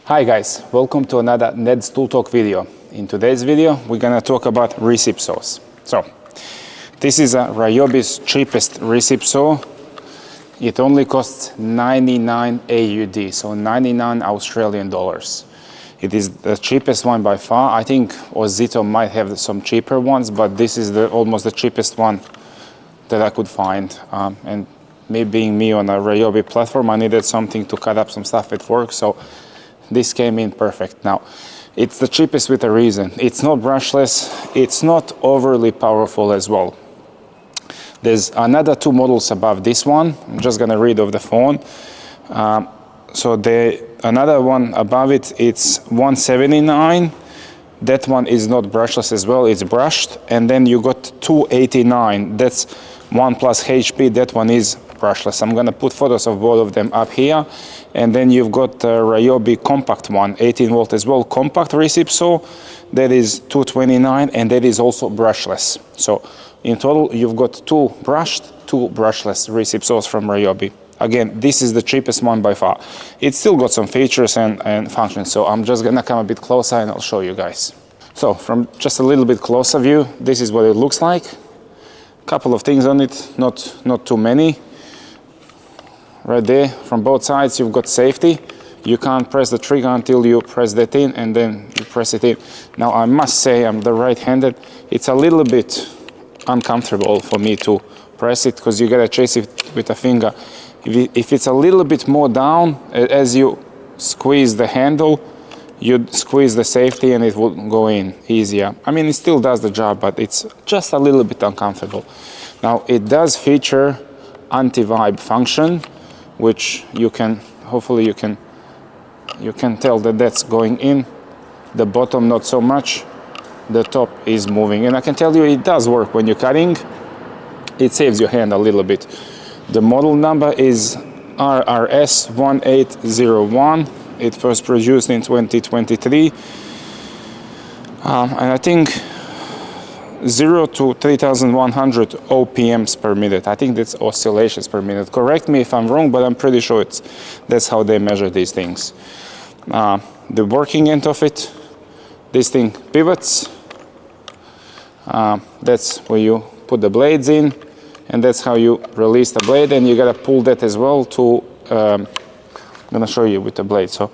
Hi guys, welcome to another Ned's Tool Talk video. In today's video, we're gonna talk about recip saws. So, this is a Ryobi's cheapest recip saw. It only costs 99 AUD, so 99 Australian dollars. It is the cheapest one by far. I think Ozito might have some cheaper ones, but this is almost the cheapest one that I could find. And me being me on a Ryobi platform, I needed something to cut up some stuff at work, so this came in perfect. Now, it's the cheapest with a reason. It's not brushless, it's not overly powerful as well. There's another two models above this one. I'm just gonna read off the phone. Another one above it, it's 179. That one is not brushless as well, it's brushed. And then you got 289, that's OnePlus HP, that one is brushless. I'm gonna put photos of both of them up here. And then you've got Ryobi compact one, 18 volt as well, compact recip saw. That is 229, and that is also brushless. So in total, you've got two brushed, two brushless recip saws from Ryobi. Again, this is the cheapest one by far. It's still got some features and functions, so I'm just gonna come a bit closer and I'll show you guys. So from just a little bit closer view, this is what it looks like. Couple of things on it, not too many. Right there, from both sides, you've got safety. You can't press the trigger until you press that in, and then you press it in. Now, I must say, I'm the right-handed. It's a little bit uncomfortable for me to press it, because you gotta chase it with a finger. If it's a little bit more down, as you squeeze the handle, you'd squeeze the safety and it will go in easier. I mean, it still does the job, but it's just a little bit uncomfortable. Now, it does feature anti-vibe function, which you can, hopefully you can tell that that's going in. The bottom not so much, the top is moving. And I can tell you it does work when you're cutting. It saves your hand a little bit. The model number is RRS1801. It was produced in 2023. And I think 0 to 3,100 OPMs per minute. I think that's oscillations per minute. Correct me if I'm wrong, but I'm pretty sure that's how they measure these things. The working end of it, this thing pivots. That's where you put the blades in, and that's how you release the blade, and you gotta pull that as well to, I'm gonna show you with the blade. So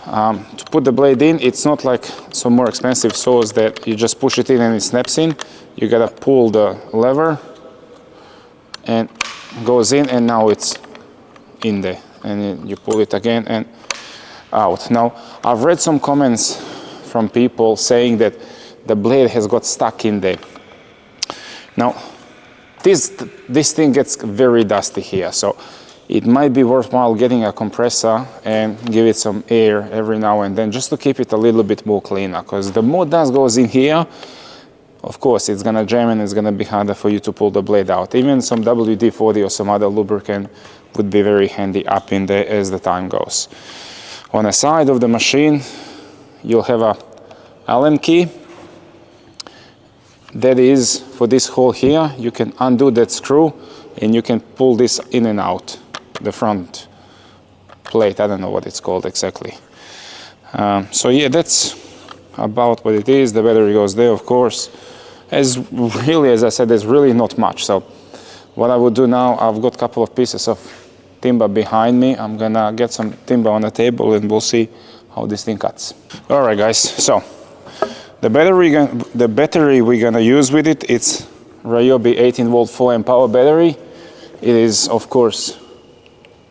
to put the blade in, it's not like some more expensive saws that you just push it in and it snaps in. You gotta pull the lever and it goes in, and now it's in there. And then you pull it again and out. Now, I've read some comments from people saying that the blade has got stuck in there. Now, this thing gets very dusty here, so it might be worthwhile getting a compressor and give it some air every now and then, just to keep it a little bit more cleaner, because the more dust goes in here, of course it's gonna jam and it's gonna be harder for you to pull the blade out. Even some WD-40 or some other lubricant would be very handy up in there as the time goes. On the side of the machine, you'll have a Allen key. That is for this hole here. You can undo that screw and you can pull this in and out. The front plate, I don't know what it's called exactly. So yeah, that's about what it is. The battery goes there, of course. As I said, there's really not much. So what I would do now, I've got a couple of pieces of timber behind me. I'm gonna get some timber on the table and we'll see how this thing cuts. All right, guys, so the battery we're gonna use with it, it's Ryobi 18 volt 4 amp hour battery. It is, of course,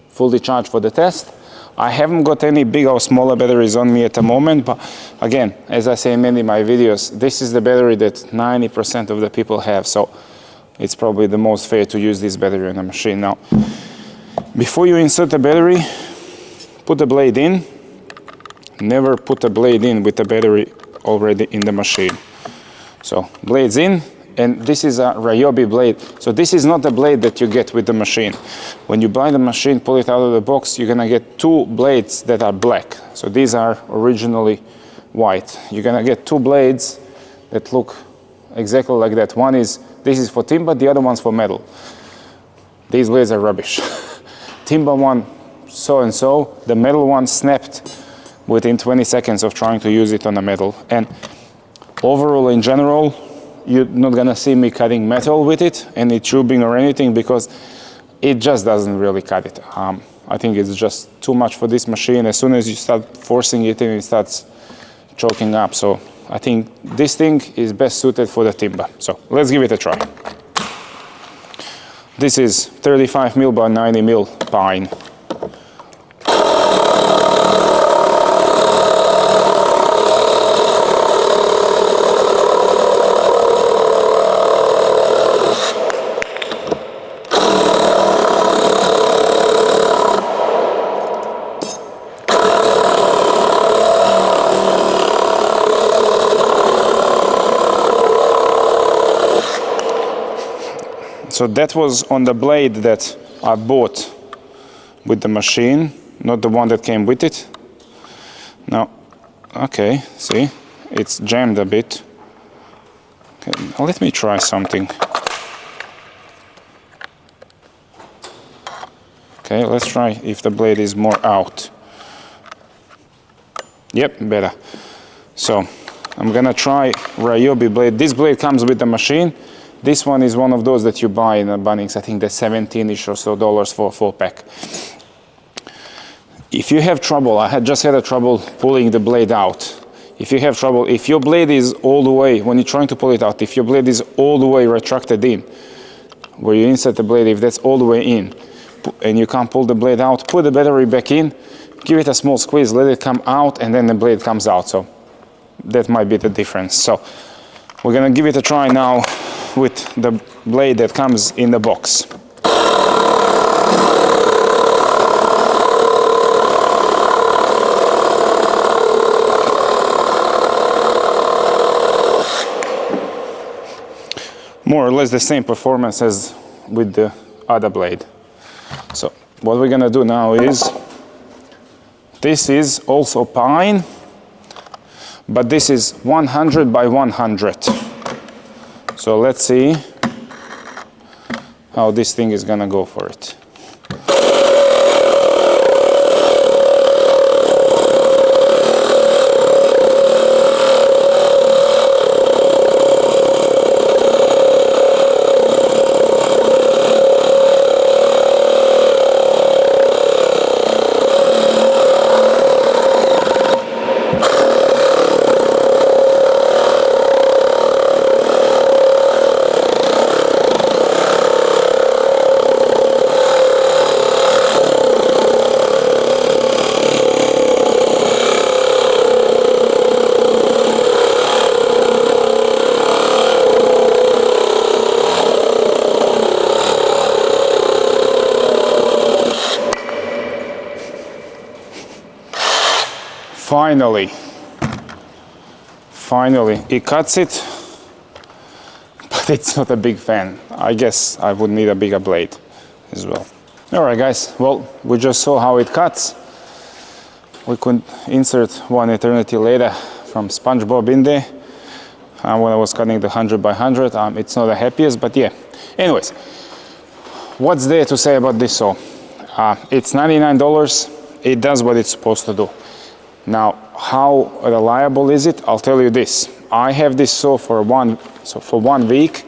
fully charged for the test. I haven't got any big or smaller batteries on me at the moment, but again, as I say in many of my videos, this is the battery that 90% of the people have, so it's probably the most fair to use this battery on a machine. Now, before you insert the battery, put the blade in. Never put a blade in with the battery already in the machine. So, blades in. And this is a Ryobi blade. So this is not the blade that you get with the machine. When you buy the machine, pull it out of the box, you're gonna get two blades that are black. So these are originally white. You're gonna get two blades that look exactly like that. This is for timber, the other one's for metal. These blades are rubbish. Timber one so and so, the metal one snapped within 20 seconds of trying to use it on a metal. And overall, in general, you're not gonna see me cutting metal with it, any tubing or anything, because it just doesn't really cut it. I think it's just too much for this machine. As soon as you start forcing it in, it starts choking up. So I think this thing is best suited for the timber. So let's give it a try. This is 35 mil by 90 mil pine. So that was on the blade that I bought with the machine, not the one that came with it. Now, okay, see, it's jammed a bit. Okay, now let me try something. Okay, let's try if the blade is more out. Yep, better. So I'm gonna try Ryobi blade. This blade comes with the machine. This one is one of those that you buy in Bunnings. I think they're 17-ish or so dollars for a 4-pack. If you have trouble, I just had a trouble pulling the blade out. If you have trouble, if your blade is all the way, when you're trying to pull it out, if your blade is all the way retracted in, where you insert the blade, if that's all the way in, and you can't pull the blade out, put the battery back in, give it a small squeeze, let it come out, and then the blade comes out. So that might be the difference. So we're gonna give it a try now with the blade that comes in the box. More or less the same performance as with the other blade. So what we're gonna do now is, this is also pine, but this is 100 by 100. So let's see how this thing is gonna go for it. Finally, it cuts it, but it's not a big fan. I guess I would need a bigger blade as well. All right, guys, well, we just saw how it cuts. We could insert one eternity later from SpongeBob in there when I was cutting the 100 by 100. It's not the happiest, but yeah. Anyways, what's there to say about this saw? It's $99. It does what it's supposed to do. Now, how reliable is it? I'll tell you this. I have this saw for 1 week,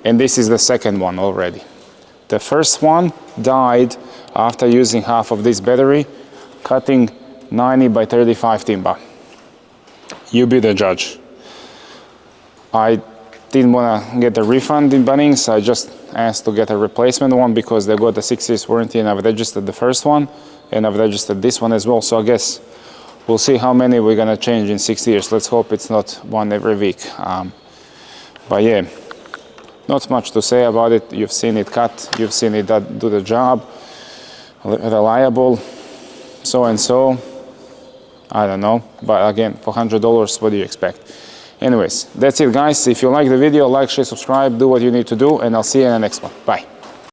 and this is the second one already. The first one died after using half of this battery, cutting 90 by 35 timber. You be the judge. I didn't want to get a refund in Bunnings. I just asked to get a replacement one because they got a 6 years warranty, and I've registered the first one, and I've registered this one as well. So I guess we'll see how many we're gonna change in 6 years. Let's hope it's not one every week. But yeah, not much to say about it. You've seen it cut, you've seen it do the job, reliable, so and so. I don't know, but again, for $100, what do you expect? Anyways, that's it, guys. If you like the video, like, share, subscribe, do what you need to do, and I'll see you in the next one. Bye.